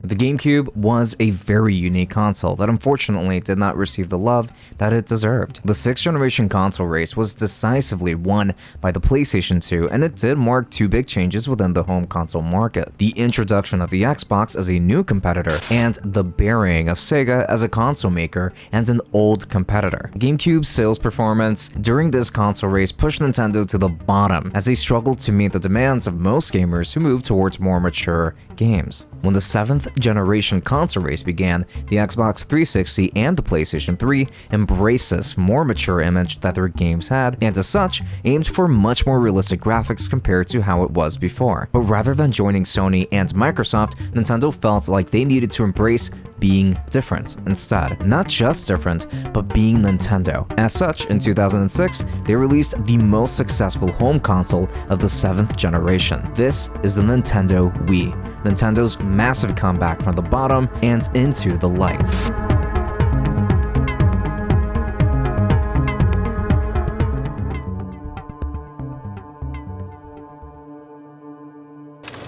The GameCube was a very unique console that unfortunately did not receive the love that it deserved. The 6th generation console race was decisively won by the PlayStation 2, and it did mark two big changes within the home console market: the introduction of the Xbox as a new competitor, and the burying of Sega as a console maker and an old competitor. GameCube's sales performance during this console race pushed Nintendo to the bottom as they struggled to meet the demands of most gamers who moved towards more mature games. When the 7th generation console race began, the Xbox 360 and the PlayStation 3 embraced this more mature image that their games had, and as such, aimed for much more realistic graphics compared to how it was before. But rather than joining Sony and Microsoft, Nintendo felt like they needed to embrace being different instead. Not just different, but being Nintendo. As such, in 2006, they released the most successful home console of the 7th generation. This is the Nintendo Wii, Nintendo's massive comeback from the bottom and into the light.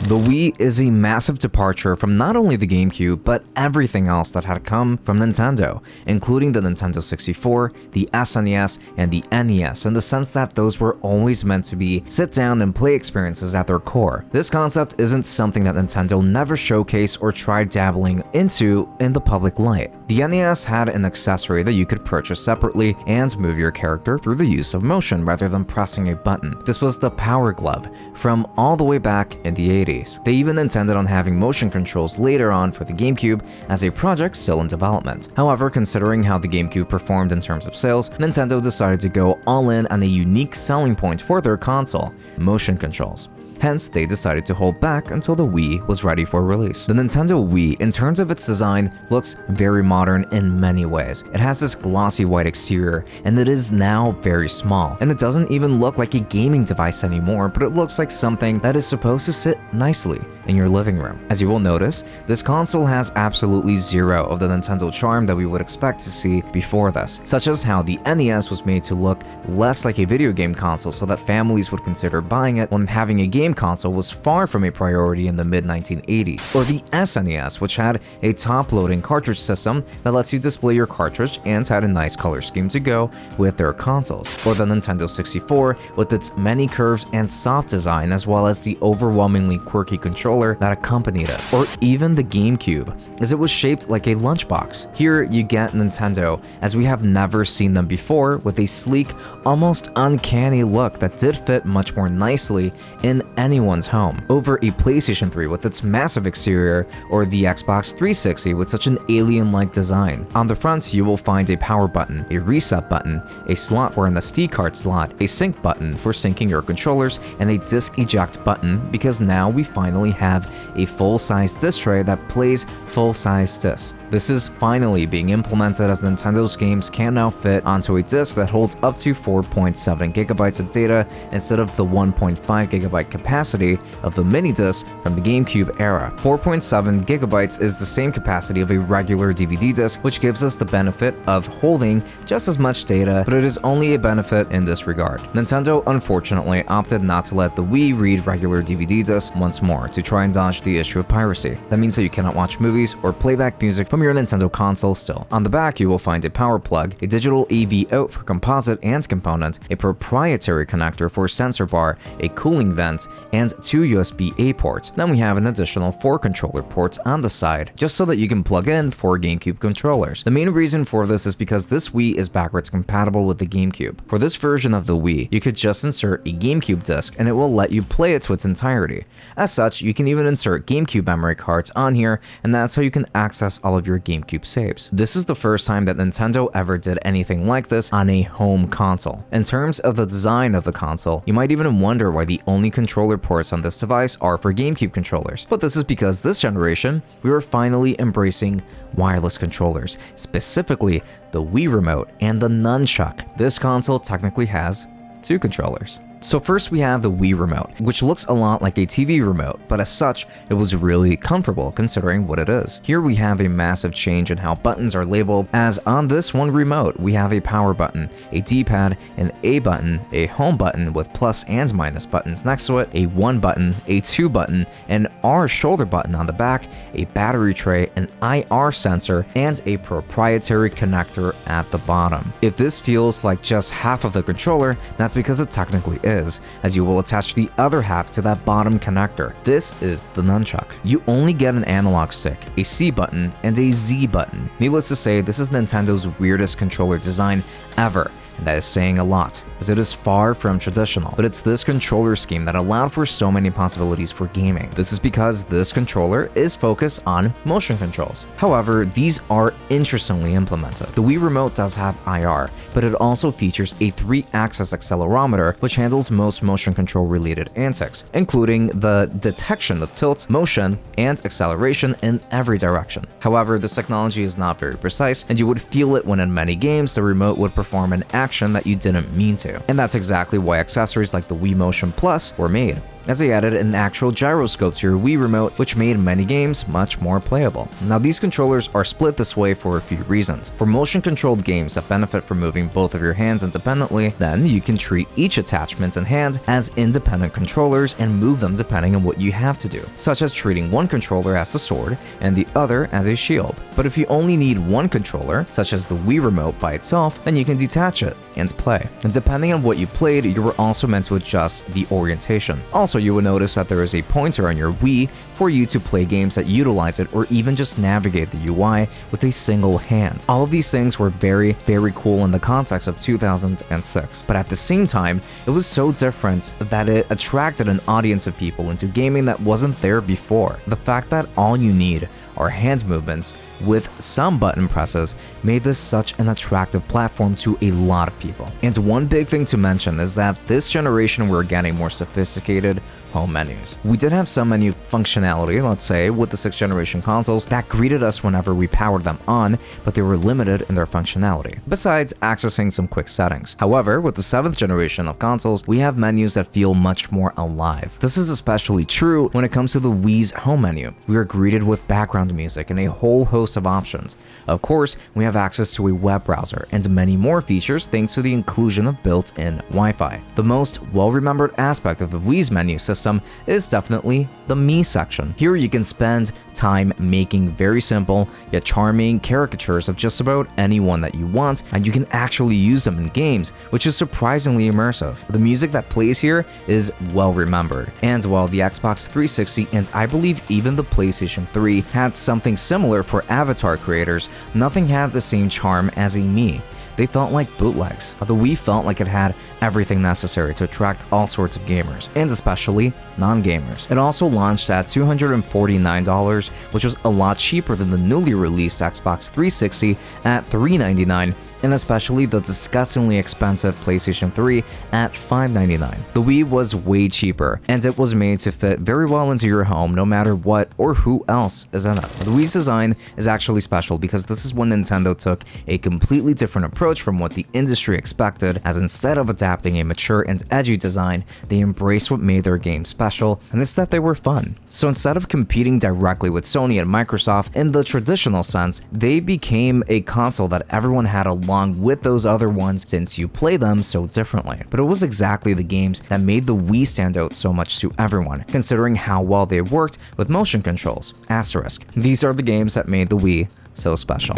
The Wii is a massive departure from not only the GameCube, but everything else that had come from Nintendo, including the Nintendo 64, the SNES, and the NES, in the sense that those were always meant to be sit-down and play experiences at their core. This concept isn't something that Nintendo never showcased or tried dabbling into in the public light. The NES had an accessory that you could purchase separately and move your character through the use of motion rather than pressing a button. This was the Power Glove from all the way back in the 80s. They even intended on having motion controls later on for the GameCube as a project still in development. However, considering how the GameCube performed in terms of sales, Nintendo decided to go all in on a unique selling point for their console: motion controls. Hence, they decided to hold back until the Wii was ready for release. The Nintendo Wii, in terms of its design, looks very modern in many ways. It has this glossy white exterior, and it is now very small. And it doesn't even look like a gaming device anymore, but it looks like something that is supposed to sit nicely in your living room. As you will notice, this console has absolutely zero of the Nintendo charm that we would expect to see before this, such as how the NES was made to look less like a video game console so that families would consider buying it when having a game console was far from a priority in the mid-1980s, or the SNES, which had a top-loading cartridge system that lets you display your cartridge and had a nice color scheme to go with their consoles, or the Nintendo 64 with its many curves and soft design, as well as the overwhelmingly quirky controller that accompanied it, or even the GameCube, as it was shaped like a lunchbox. Here you get Nintendo as we have never seen them before, with a sleek, almost uncanny look that did fit much more nicely in anyone's home, over a PlayStation 3 with its massive exterior, or the Xbox 360 with such an alien-like design. On the front, you will find a power button, a reset button, a slot for an SD card slot, a sync button for syncing your controllers, and a disc eject button, because now we finally have a full-size disc tray that plays full-size discs. This is finally being implemented, as Nintendo's games can now fit onto a disc that holds up to 4.7 gigabytes of data instead of the 1.5 gigabyte capacity of the mini disc from the GameCube era. 4.7 gigabytes is the same capacity of a regular DVD disc, which gives us the benefit of holding just as much data, but it is only a benefit in this regard. Nintendo unfortunately opted not to let the Wii read regular DVD discs once more to try and dodge the issue of piracy. That means that you cannot watch movies or playback music from your Nintendo console still. On the back, you will find a power plug, a digital AV out for composite and component, a proprietary connector for sensor bar, a cooling vent, and 2 USB-A ports. Then we have an additional 4 controller ports on the side, just so that you can plug in 4 GameCube controllers. The main reason for this is because this Wii is backwards compatible with the GameCube. For this version of the Wii, you could just insert a GameCube disc and it will let you play it to its entirety. As such, you can even insert GameCube memory cards on here, and that's how you can access all of your GameCube saves. This is the first time that Nintendo ever did anything like this on a home console. In terms of the design of the console, you might even wonder why the only controller ports on this device are for GameCube controllers. But this is because this generation, we are finally embracing wireless controllers, specifically the Wii Remote and the Nunchuck. This console technically has 2 controllers. So first we have the Wii Remote, which looks a lot like a TV remote, but as such, it was really comfortable considering what it is. Here we have a massive change in how buttons are labeled, as on this one remote, we have a power button, a D-pad, an A button, a home button with plus and minus buttons next to it, a 1 button, a 2 button, an R shoulder button on the back, a battery tray, an IR sensor, and a proprietary connector at the bottom. If this feels like just half of the controller, that's because it technically is, as you will attach the other half to that bottom connector. This is the nunchuck. You only get an analog stick, a C button, and a Z button. Needless to say, this is Nintendo's weirdest controller design ever, and that is saying a lot, as it is far from traditional. But it's this controller scheme that allowed for so many possibilities for gaming. This is because this controller is focused on motion controls. However, these are interestingly implemented. The Wii Remote does have IR, but it also features a 3-axis accelerometer, which handles most motion control related antics, including the detection of tilt, motion, and acceleration in every direction. However, this technology is not very precise, and you would feel it when in many games the remote would perform an action that you didn't mean to. And that's exactly why accessories like the Wii Motion Plus were made, as they added an actual gyroscope to your Wii Remote, which made many games much more playable. Now, these controllers are split this way for a few reasons. For motion-controlled games that benefit from moving both of your hands independently, then you can treat each attachment and hand as independent controllers and move them depending on what you have to do, such as treating one controller as a sword and the other as a shield. But if you only need one controller, such as the Wii Remote by itself, then you can detach it and play. And depending on what you played, you were also meant to adjust the orientation. Also, you will notice that there is a pointer on your Wii for you to play games that utilize it, or even just navigate the UI with a single hand. All of these things were very, very cool in the context of 2006, but at the same time, it was so different that it attracted an audience of people into gaming that wasn't there before. The fact that all you need are hand movements with some button presses made this such an attractive platform to a lot of people. And one big thing to mention is that this generation we're getting more sophisticated home menus. We did have some menu functionality, let's say, with the 6th generation consoles that greeted us whenever we powered them on, but they were limited in their functionality, besides accessing some quick settings. However, with the 7th generation of consoles, we have menus that feel much more alive. This is especially true when it comes to the Wii's home menu. We are greeted with background music and a whole host of options. Of course, we have access to a web browser and many more features thanks to the inclusion of built-in Wi-Fi. The most well-remembered aspect of the Wii's menu system is definitely the Me section. Here you can spend time making very simple yet charming caricatures of just about anyone that you want, and you can actually use them in games, which is surprisingly immersive. The music that plays here is well remembered, and while the Xbox 360 and I believe even the PlayStation 3 had something similar for avatar creators, nothing had the same charm as a Me. They felt like bootlegs. The Wii felt like it had everything necessary to attract all sorts of gamers, and especially non-gamers. It also launched at $249, which was a lot cheaper than the newly released Xbox 360 at $399, and especially the disgustingly expensive PlayStation 3 at $599. The Wii was way cheaper, and it was made to fit very well into your home no matter what or who else is in it. The Wii's design is actually special because this is when Nintendo took a completely different approach from what the industry expected, as instead of adapting a mature and edgy design, they embraced what made their games special, and it's that they were fun. So instead of competing directly with Sony and Microsoft in the traditional sense, they became a console that everyone had along with those other ones since you play them so differently. But it was exactly the games that made the Wii stand out so much to everyone, considering how well they worked with motion controls. Asterisk. These are the games that made the Wii so special.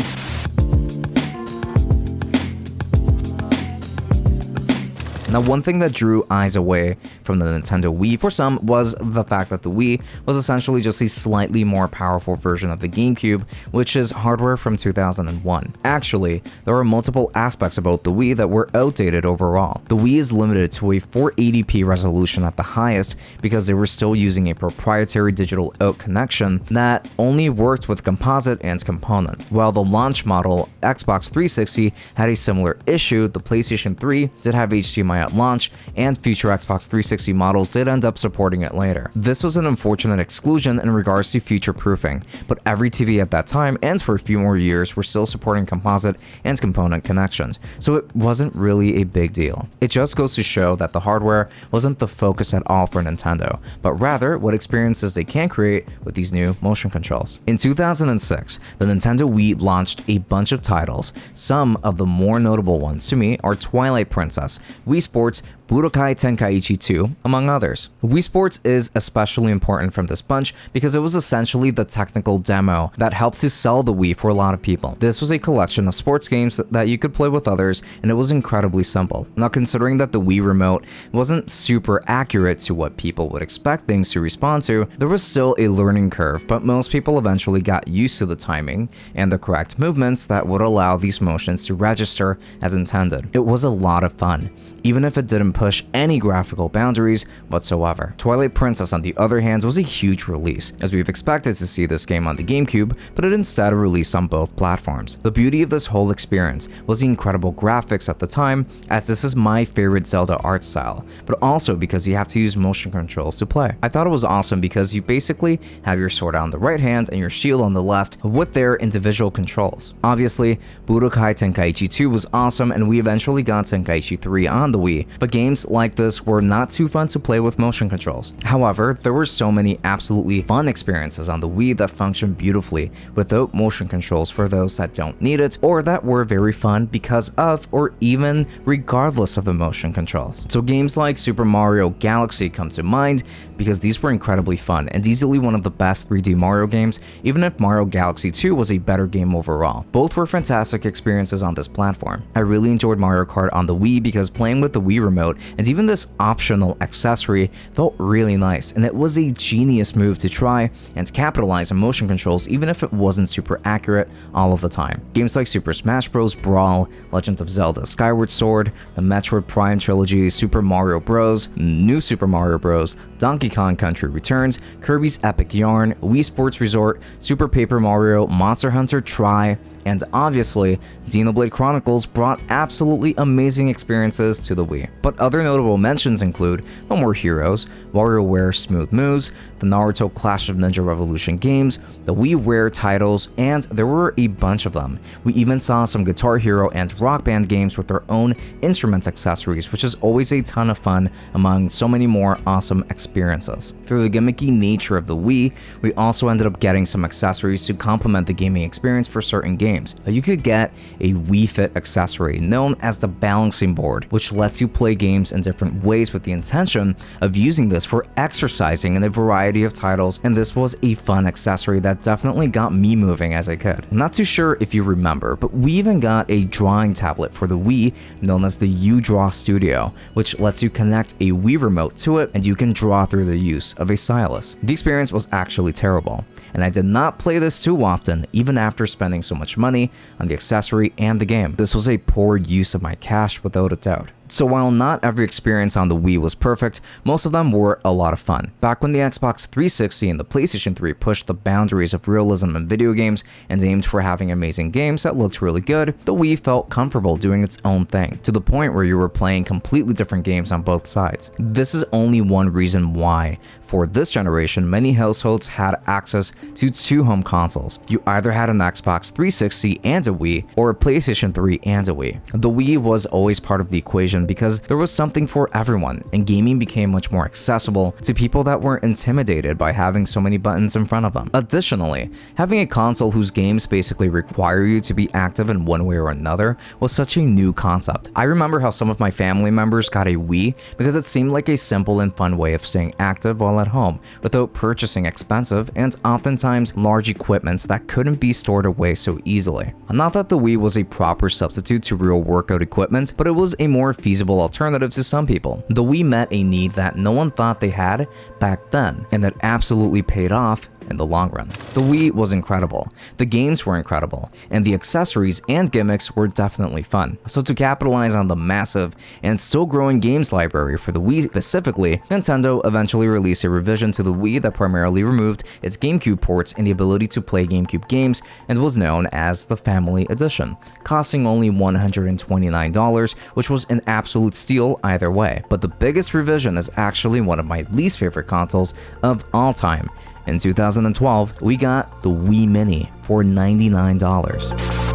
Now, one thing that drew eyes away from the Nintendo Wii for some was the fact that the Wii was essentially just a slightly more powerful version of the Gamecube, which is hardware from 2001. Actually, there are multiple aspects about the Wii that were outdated overall. The Wii is limited to a 480p resolution at the highest because they were still using a proprietary digital out connection that only worked with composite and component. While the launch model Xbox 360 had a similar issue, the PlayStation 3 did have HDMI at launch, and future Xbox 360 models did end up supporting it later. This was an unfortunate exclusion in regards to future-proofing, but every TV at that time, and for a few more years, were still supporting composite and component connections, so it wasn't really a big deal. It just goes to show that the hardware wasn't the focus at all for Nintendo, but rather what experiences they can create with these new motion controls. In 2006, the Nintendo Wii launched a bunch of titles. Some of the more notable ones to me are Twilight Princess, Wii Sports, Budokai Tenkaichi 2, among others. Wii Sports is especially important from this bunch because it was essentially the technical demo that helped to sell the Wii for a lot of people. This was a collection of sports games that you could play with others, and it was incredibly simple. Now, considering that the Wii Remote wasn't super accurate to what people would expect things to respond to, there was still a learning curve, but most people eventually got used to the timing and the correct movements that would allow these motions to register as intended. It was a lot of fun, even if it didn't push any graphical boundaries whatsoever. Twilight Princess, on the other hand, was a huge release, as we've expected to see this game on the Gamecube, but it instead released on both platforms. The beauty of this whole experience was the incredible graphics at the time, as this is my favorite Zelda art style, but also because you have to use motion controls to play. I thought it was awesome because you basically have your sword on the right hand and your shield on the left with their individual controls. Obviously, Budokai Tenkaichi 2 was awesome, and we eventually got Tenkaichi 3 on the Wii, but games like this were not too fun to play with motion controls. However, there were so many absolutely fun experiences on the Wii that functioned beautifully without motion controls for those that don't need it, or that were very fun because of, or even regardless of the motion controls. So games like Super Mario Galaxy come to mind because these were incredibly fun and easily one of the best 3D Mario games, even if Mario Galaxy 2 was a better game overall. Both were fantastic experiences on this platform. I really enjoyed Mario Kart on the Wii because playing with the Wii Remote and even this optional accessory felt really nice, and it was a genius move to try and capitalize on motion controls even if it wasn't super accurate all of the time. Games like Super Smash Bros. Brawl, Legend of Zelda Skyward Sword, the Metroid Prime trilogy, Super Mario Bros., New Super Mario Bros., Donkey Kong Country Returns, Kirby's Epic Yarn, Wii Sports Resort, Super Paper Mario, Monster Hunter Tri, and obviously, Xenoblade Chronicles brought absolutely amazing experiences to the Wii. But other notable mentions include No More Heroes, WarioWare Smooth Moves, the Naruto Clash of Ninja Revolution games, the WiiWare titles, and there were a bunch of them. We even saw some Guitar Hero and Rock Band games with their own instrument accessories, which is always a ton of fun among so many more awesome experiences. Through the gimmicky nature of the Wii, we also ended up getting some accessories to complement the gaming experience for certain games. You could get a Wii Fit accessory known as the balancing board, which lets you play games in different ways with the intention of using this for exercising in a variety of titles, and this was a fun accessory that definitely got me moving as I could. I'm not too sure if you remember, but we even got a drawing tablet for the Wii known as the U-Draw Studio, which lets you connect a Wii Remote to it and you can draw through the use of a stylus. The experience was actually terrible, and I did not play this too often even after spending so much money on the accessory and the game. This was a poor use of my cash without a doubt. So while not every experience on the Wii was perfect, most of them were a lot of fun. Back when the Xbox 360 and the PlayStation 3 pushed the boundaries of realism in video games and aimed for having amazing games that looked really good, the Wii felt comfortable doing its own thing, to the point where you were playing completely different games on both sides. This is only one reason why, for this generation, many households had access to 2 home consoles. You either had an Xbox 360 and a Wii, or a PlayStation 3 and a Wii. The Wii was always part of the equation because there was something for everyone, and gaming became much more accessible to people that were intimidated by having so many buttons in front of them. Additionally, having a console whose games basically require you to be active in one way or another was such a new concept. I remember how some of my family members got a Wii because it seemed like a simple and fun way of staying active while at home without purchasing expensive and oftentimes large equipment that couldn't be stored away so easily. Not that the Wii was a proper substitute to real workout equipment, but it was a more feasible alternative to some people. The Wii met a need that no one thought they had back then, and that absolutely paid off in the long run. The Wii was incredible, the games were incredible, and the accessories and gimmicks were definitely fun. So to capitalize on the massive and still growing games library for the Wii specifically, Nintendo eventually released a revision to the Wii that primarily removed its GameCube ports and the ability to play GameCube games, and was known as the Family Edition, costing only $129, which was an absolute steal either way. But the biggest revision is actually one of my least favorite consoles of all time. In 2012, we got the Wii Mini for $99.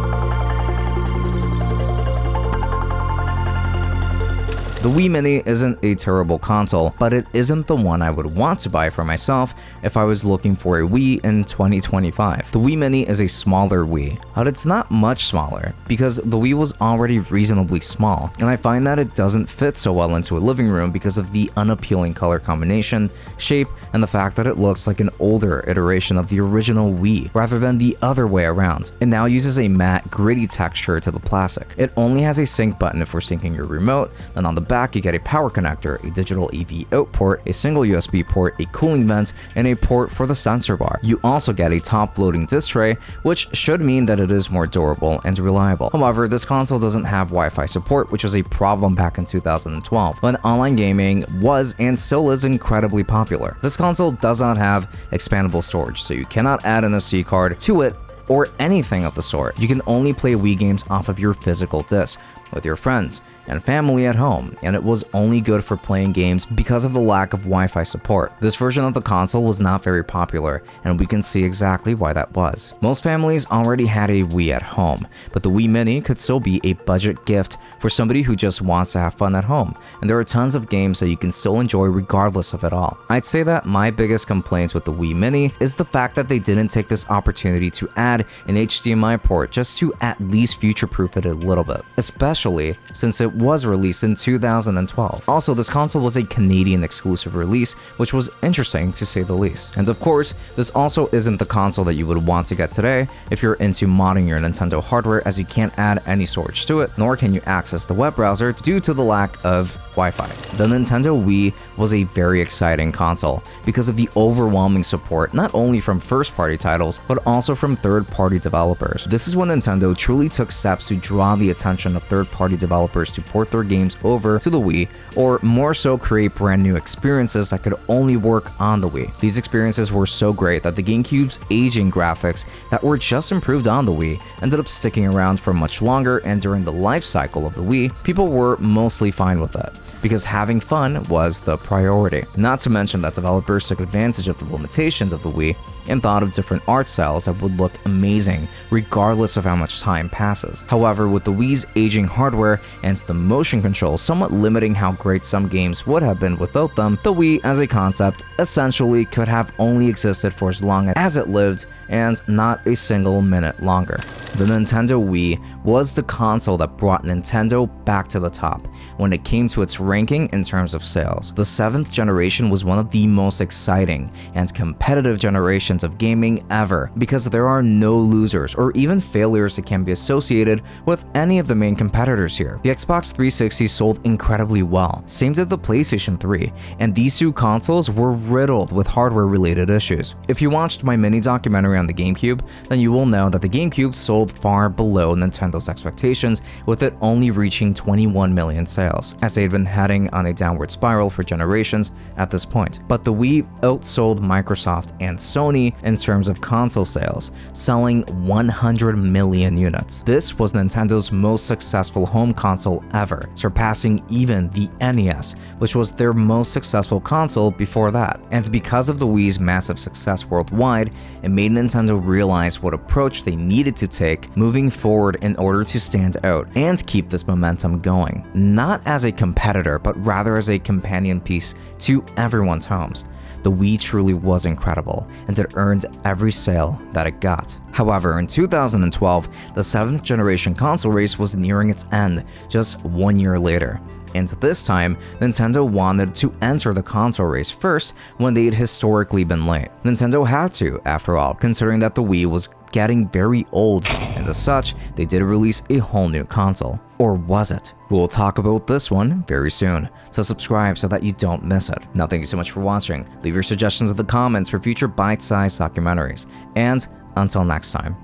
The Wii Mini isn't a terrible console, but it isn't the one I would want to buy for myself if I was looking for a Wii in 2025. The Wii Mini is a smaller Wii, but it's not much smaller because the Wii was already reasonably small, and I find that it doesn't fit so well into a living room because of the unappealing color combination, shape, and the fact that it looks like an older iteration of the original Wii rather than the other way around. It now uses a matte, gritty texture to the plastic. It only has a sync button for syncing your remote, and on the back you get a power connector, a digital AV out port, a single USB port, a cooling vent, and a port for the sensor bar. You also get a top-loading disc tray, which should mean that it is more durable and reliable. However, this console doesn't have Wi-Fi support, which was a problem back in 2012 when online gaming was and still is incredibly popular. This console does not have expandable storage, so you cannot add an SD card to it or anything of the sort. You can only play Wii games off of your physical disc with your friends and family at home, and it was only good for playing games because of the lack of Wi-Fi support. This version of the console was not very popular, and we can see exactly why that was. Most families already had a Wii at home, but the Wii Mini could still be a budget gift for somebody who just wants to have fun at home, and there are tons of games that you can still enjoy regardless of it all. I'd say that my biggest complaints with the Wii Mini is the fact that they didn't take this opportunity to add an HDMI port just to at least future-proof it a little bit, especially since it was released in 2012. Also, this console was a Canadian exclusive release, which was interesting to say the least. And of course, this also isn't the console that you would want to get today if you're into modding your Nintendo hardware, as you can't add any storage to it, nor can you access the web browser due to the lack of Wi-Fi. The Nintendo Wii was a very exciting console because of the overwhelming support not only from first-party titles, but also from third-party developers. This is when Nintendo truly took steps to draw the attention of third-party developers to port their games over to the Wii, or more so create brand new experiences that could only work on the Wii. These experiences were so great that the GameCube's aging graphics that were just improved on the Wii ended up sticking around for much longer, and during the life cycle of the Wii, people were mostly fine with it, because having fun was the priority. Not to mention that developers took advantage of the limitations of the Wii and thought of different art styles that would look amazing regardless of how much time passes. However, with the Wii's aging hardware and the motion controls somewhat limiting how great some games would have been without them, the Wii as a concept essentially could have only existed for as long as it lived, and not a single minute longer. The Nintendo Wii was the console that brought Nintendo back to the top when it came to its ranking in terms of sales. The 7th generation was one of the most exciting and competitive generations of gaming ever, because there are no losers or even failures that can be associated with any of the main competitors here. The Xbox 360 sold incredibly well, same did the PlayStation 3, and these two consoles were riddled with hardware-related issues. If you watched my mini documentary on the GameCube, then you will know that the GameCube sold far below Nintendo's expectations, with it only reaching 21 million sales, as they had been heading on a downward spiral for generations at this point. But the Wii outsold Microsoft and Sony in terms of console sales, selling 100 million units. This was Nintendo's most successful home console ever, surpassing even the NES, which was their most successful console before that. And because of the Wii's massive success worldwide, it made Nintendo realize what approach they needed to take moving forward in order to stand out and keep this momentum going. Not as a competitor, but rather as a companion piece to everyone's homes. The Wii truly was incredible, and it earned every sale that it got. However, in 2012, the 7th generation console race was nearing its end just 1 year later. And this time, Nintendo wanted to enter the console race first when they'd historically been late. Nintendo had to, after all, considering that the Wii was getting very old and as such, they did release a whole new console. Or was it? We'll talk about this one very soon, so subscribe so that you don't miss it. Now thank you so much for watching, leave your suggestions in the comments for future bite-sized documentaries, and until next time.